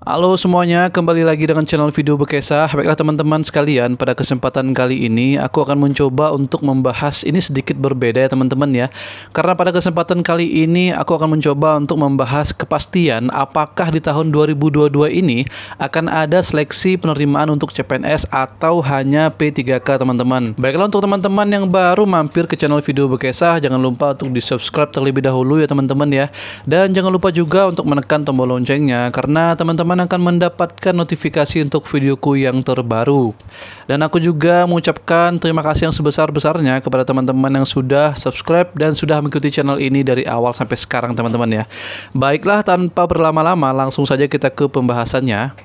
Halo semuanya, kembali lagi dengan channel Video Bekesah. Baiklah teman-teman sekalian, pada kesempatan kali ini aku akan mencoba untuk membahas ini sedikit berbeda ya teman-teman ya. Karena pada kesempatan kali ini aku akan mencoba untuk membahas kepastian apakah di tahun 2022 ini akan ada seleksi penerimaan untuk CPNS atau hanya P3K teman-teman. Baiklah, untuk teman-teman yang baru mampir ke channel Video Bekesah, jangan lupa untuk di-subscribe terlebih dahulu ya teman-teman ya. Dan jangan lupa juga untuk menekan tombol loncengnya, karena teman-teman akan mendapatkan notifikasi untuk videoku yang terbaru. Dan aku juga mengucapkan terima kasih yang sebesar-besarnya kepada teman-teman yang sudah subscribe dan sudah mengikuti channel ini dari awal sampai sekarang teman-teman ya. Baiklah, tanpa berlama-lama langsung saja kita ke pembahasannya.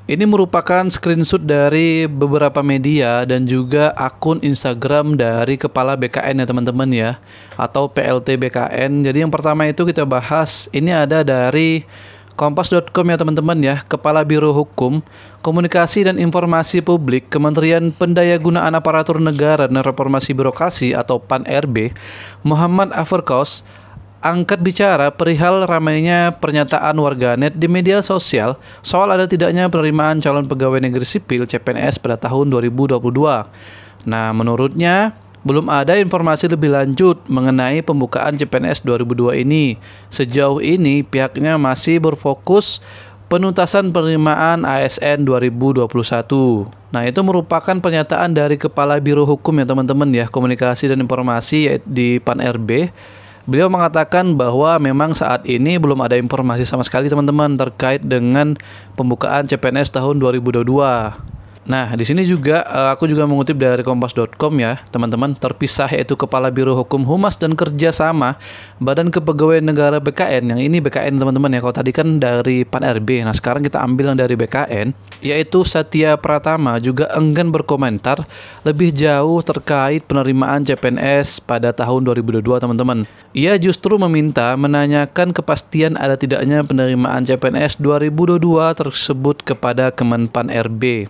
Ini merupakan screenshot dari beberapa media dan juga akun Instagram dari Kepala BKN ya teman-teman ya, atau PLT BKN. Jadi yang pertama itu kita bahas, ini ada dari Kompas.com ya teman-teman ya. Kepala Biro Hukum, Komunikasi dan Informasi Publik Kementerian Pendayagunaan Aparatur Negara dan Reformasi Birokrasi atau PAN-RB, Muhammad Aferkos, angkat bicara perihal ramainya pernyataan warganet di media sosial soal ada tidaknya penerimaan calon pegawai negeri sipil CPNS pada tahun 2022. Nah, menurutnya belum ada informasi lebih lanjut mengenai pembukaan CPNS 2002 ini. Sejauh ini pihaknya masih berfokus penuntasan penerimaan ASN 2021. Nah, itu merupakan pernyataan dari Kepala Biro Hukum ya teman-teman ya, Komunikasi dan Informasi di PAN-RB. Beliau mengatakan bahwa memang saat ini belum ada informasi sama sekali teman-teman terkait dengan pembukaan CPNS tahun 2022. Nah, di sini juga aku juga mengutip dari Kompas.com ya, teman-teman. Terpisah yaitu Kepala Biro Hukum Humas dan Kerjasama Badan Kepegawaian Negara BKN. Yang ini BKN teman-teman ya. Kalau tadi kan dari PAN-RB. Nah, sekarang kita ambil yang dari BKN, yaitu Satya Pratama, juga enggan berkomentar lebih jauh terkait penerimaan CPNS pada tahun 2022 teman-teman. Ia justru meminta menanyakan kepastian ada tidaknya penerimaan CPNS 2022 tersebut kepada Kemenpan RB.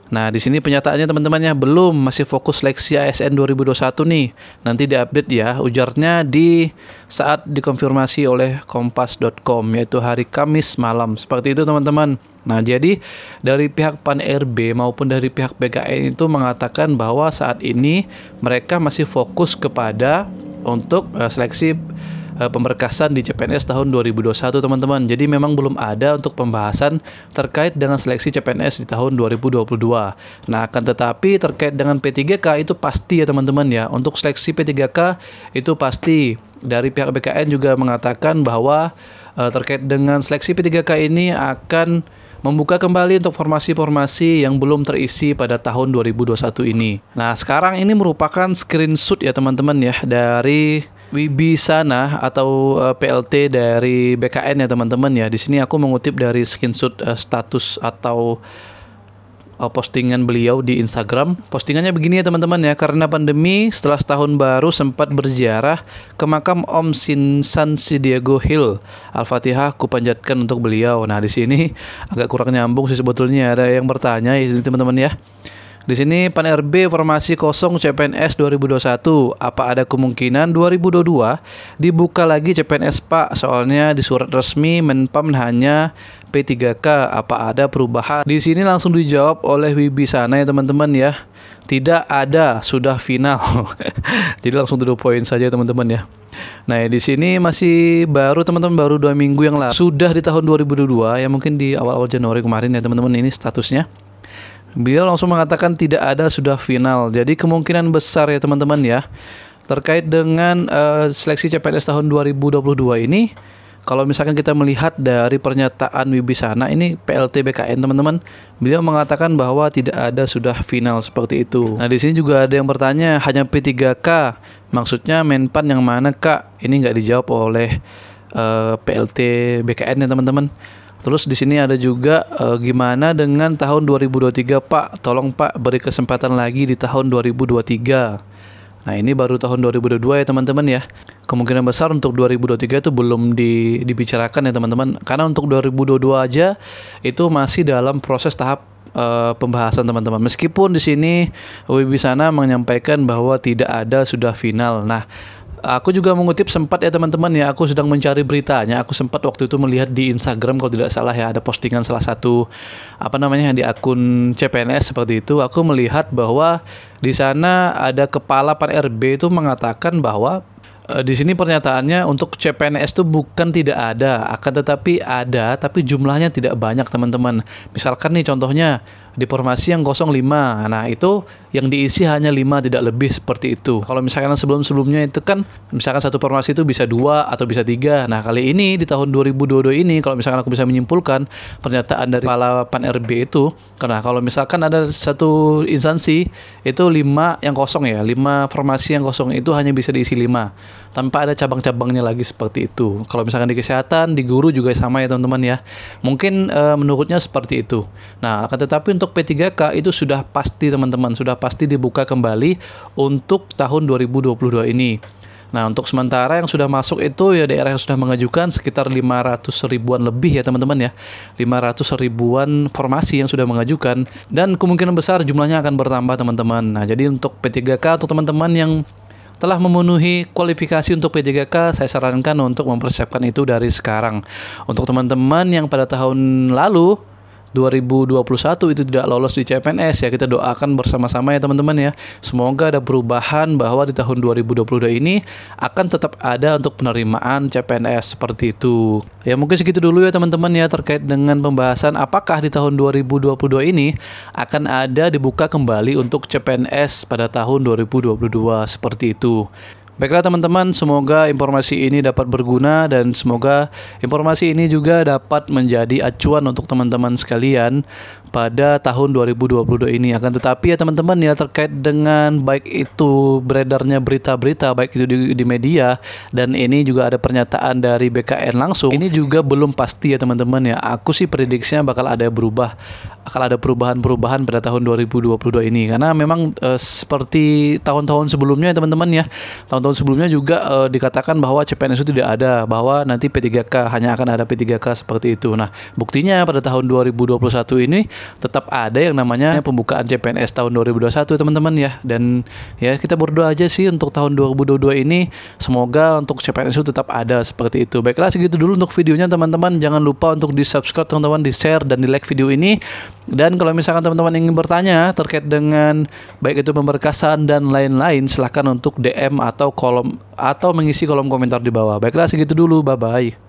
Nah, di sini penyataannya teman-teman ya, belum, masih fokus seleksi ASN 2021 nih. Nanti diupdate ya, ujarnya di saat dikonfirmasi oleh Kompas.com, yaitu hari Kamis malam. Seperti itu teman-teman. Nah, jadi dari pihak PAN-RB maupun dari pihak BKN itu mengatakan bahwa saat ini mereka masih fokus kepada untuk seleksi pemberkasan di CPNS tahun 2021 teman-teman. Jadi memang belum ada untuk pembahasan terkait dengan seleksi CPNS di tahun 2022. Nah, akan tetapi terkait dengan P3K itu pasti ya teman-teman ya. Untuk seleksi P3K itu pasti. Dari pihak BKN juga mengatakan bahwa terkait dengan seleksi P3K ini akan membuka kembali untuk formasi-formasi yang belum terisi pada tahun 2021 ini. Nah, sekarang ini merupakan screenshot ya teman-teman ya dari Wibisana atau PLT dari BKN ya teman-teman ya. Di sini aku mengutip dari screenshot status atau postingan beliau di Instagram. Postingannya begini ya teman-teman ya. Karena pandemi, setelah setahun baru sempat berziarah ke makam Om Sinsan Sidiago Hill. Al-Fatihah kupanjatkan untuk beliau. Nah, di sini agak kurang nyambung sih sebetulnya. Ada yang bertanya ya teman-teman ya. Di sini PAN-RB formasi kosong CPNS 2021. Apa ada kemungkinan 2022 dibuka lagi CPNS Pak? Soalnya di surat resmi Menpam hanya P3K. Apa ada perubahan? Di sini langsung dijawab oleh Wibisana ya teman-teman ya. Tidak ada, sudah final. Jadi langsung to the point saja teman-teman ya. Nah, di sini masih baru teman-teman, baru 2 minggu yang lalu. Sudah di tahun 2022 ya, mungkin di awal-awal Januari kemarin ya teman-teman, ini statusnya. Beliau langsung mengatakan tidak ada, sudah final. Jadi kemungkinan besar ya teman-teman ya, terkait dengan seleksi CPNS tahun 2022 ini, kalau misalkan kita melihat dari pernyataan Wibisana, ini PLT BKN teman-teman, beliau mengatakan bahwa tidak ada, sudah final, seperti itu. Nah, di sini juga ada yang bertanya, hanya P3K, maksudnya Menpan yang mana Kak? Ini nggak dijawab oleh PLT BKN ya teman-teman. Terus di sini ada juga gimana dengan tahun 2023 Pak? Tolong Pak beri kesempatan lagi di tahun 2023. Nah, ini baru tahun 2022 ya teman-teman ya. Kemungkinan besar untuk 2023 itu belum dibicarakan ya teman-teman. Karena untuk 2022 aja itu masih dalam proses tahap pembahasan teman-teman. Meskipun di sini Wibisana menyampaikan bahwa tidak ada, sudah final. Nah, Aku juga mengutip sempat ya teman-teman ya, aku sedang mencari beritanya. Aku sempat waktu itu melihat di Instagram kalau tidak salah ya, ada postingan salah satu di akun CPNS seperti itu. Aku melihat bahwa di sana ada kepala Pan-RB itu mengatakan bahwa di sini pernyataannya untuk CPNS itu bukan tidak ada, akan tetapi ada, tapi jumlahnya tidak banyak teman-teman. Misalkan nih contohnya di formasi yang 05, nah itu yang diisi hanya 5 tidak lebih seperti itu. Kalau misalkan sebelum-sebelumnya itu kan misalkan satu formasi itu bisa 2 atau bisa 3. Nah kali ini di tahun 2022 ini kalau misalkan aku bisa menyimpulkan pernyataan dari kepala Pan-RB itu, karena kalau misalkan ada satu instansi itu 5 yang kosong ya, 5 formasi yang kosong itu hanya bisa diisi 5 tanpa ada cabang-cabangnya lagi seperti itu. Kalau misalkan di kesehatan, di guru juga sama ya teman-teman ya. Mungkin menurutnya seperti itu. Nah, akan tetapi untuk P3K itu sudah pasti teman-teman, sudah pasti dibuka kembali untuk tahun 2022 ini. Nah, untuk sementara yang sudah masuk itu ya daerah yang sudah mengajukan sekitar 500 ribuan lebih ya teman-teman ya. 500 ribuan formasi yang sudah mengajukan dan kemungkinan besar jumlahnya akan bertambah teman-teman. Nah, jadi untuk P3K atau teman-teman yang telah memenuhi kualifikasi untuk P3K, saya sarankan untuk mempersiapkan itu dari sekarang. Untuk teman-teman yang pada tahun lalu 2021 itu tidak lolos di CPNS ya, kita doakan bersama-sama ya teman-teman ya. Semoga ada perubahan bahwa di tahun 2022 ini akan tetap ada untuk penerimaan CPNS seperti itu. Ya mungkin segitu dulu ya teman-teman ya terkait dengan pembahasan apakah di tahun 2022 ini akan ada dibuka kembali untuk CPNS pada tahun 2022 seperti itu. Baiklah teman-teman, semoga informasi ini dapat berguna dan semoga informasi ini juga dapat menjadi acuan untuk teman-teman sekalian pada tahun 2022 ini. Akan tetapi ya teman-teman ya terkait dengan baik itu beredarnya berita-berita baik itu di media dan ini juga ada pernyataan dari BKN langsung. Ini juga belum pasti ya teman-teman ya. Aku sih prediksinya bakal ada perubahan-perubahan pada tahun 2022 ini karena memang seperti tahun-tahun sebelumnya ya teman-teman ya. Tahun-tahun sebelumnya juga dikatakan bahwa CPNS itu tidak ada, bahwa nanti P3K hanya akan ada P3K seperti itu. Nah, buktinya pada tahun 2021 ini tetap ada yang namanya pembukaan CPNS tahun 2021 teman-teman ya. Dan ya kita berdoa aja sih untuk tahun 2022 ini semoga untuk CPNS itu tetap ada seperti itu. Baiklah segitu dulu untuk videonya teman-teman. Jangan lupa untuk di-subscribe teman-teman, di-share dan di-like video ini. Dan kalau misalkan teman-teman ingin bertanya terkait dengan baik itu pemberkasan dan lain-lain, silahkan untuk DM atau mengisi kolom komentar di bawah. Baiklah segitu dulu, bye-bye.